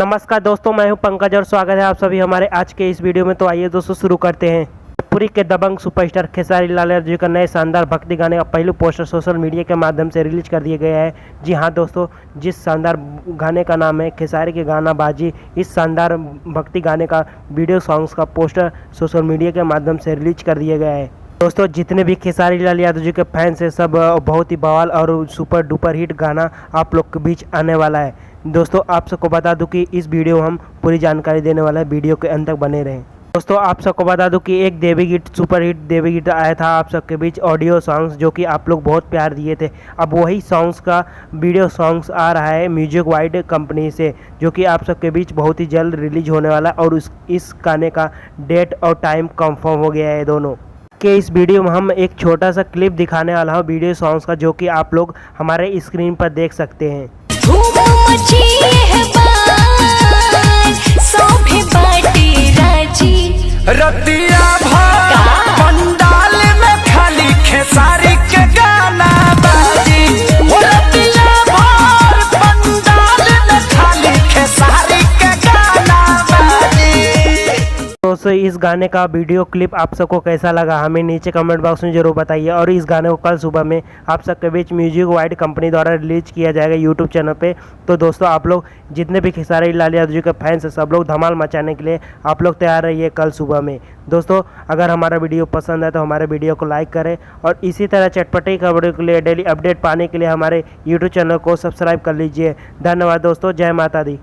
नमस्कार दोस्तों, मैं हूं पंकज और स्वागत है आप सभी हमारे आज के इस वीडियो में। तो आइए दोस्तों शुरू करते हैं। भोजपुरी के दबंग सुपरस्टार खेसारी लाल यादव जी का नए शानदार भक्ति गाने का पहलू पोस्टर सोशल मीडिया के माध्यम से रिलीज कर दिया गया है। जी हां दोस्तों, जिस शानदार गाने का नाम है खेसारी के गाना बाजी, इस शानदार भक्ति गाने का वीडियो सॉन्ग्स का पोस्टर सोशल मीडिया के माध्यम से रिलीज कर दिया गया है। दोस्तों, जितने भी खेसारी लाल यादव जी के फैंस हैं सब बहुत ही बवाल और सुपर डुपर हिट गाना आप लोग के बीच आने वाला है। दोस्तों, आप सबको बता दूं कि इस वीडियो में हम पूरी जानकारी देने वाला है, वीडियो के अंत तक बने रहें। दोस्तों, आप सबको बता दूं कि एक देवी गीत सुपर हिट देवी गीत आया था आप सबके बीच, ऑडियो सॉन्ग्स, जो कि आप लोग बहुत प्यार दिए थे। अब वही सॉन्ग्स का वीडियो सॉन्ग्स आ रहा है म्यूजिक वाइड कंपनी से, जो कि आप सबके बीच बहुत ही जल्द रिलीज होने वाला है। और इस गाने का डेट और टाइम कंफर्म हो गया है दोनों के। इस वीडियो में हम एक छोटा सा क्लिप दिखाने वाला हूँ वीडियो सॉन्ग्स का, जो कि आप लोग हमारे स्क्रीन पर देख सकते हैं। रतिया भर पंडाल में खाली खेसारी के गाना बाजी, रतिया भर पंडाल में खाली खेसारी के गाना बाजी। दोस्तों, इस गाने का वीडियो क्लिप आप सबको कैसा लगा हमें नीचे कमेंट बॉक्स में जरूर बताइए। और इस गाने को कल सुबह में आप सबके बीच म्यूजिक वाइड कंपनी द्वारा रिलीज किया जाएगा यूट्यूब चैनल पे। तो दोस्तों, आप लोग जितने भी खेसारी लाल यादव जी के फैंस हैं सब लोग धमाल मचाने के लिए आप लोग तैयार रहिए कल सुबह में। दोस्तों, अगर हमारा वीडियो पसंद है तो हमारे वीडियो को लाइक करें और इसी तरह चटपटी खबरों के लिए डेली अपडेट पाने के लिए हमारे यूट्यूब चैनल को सब्सक्राइब कर लीजिए। धन्यवाद दोस्तों, जय माता दी।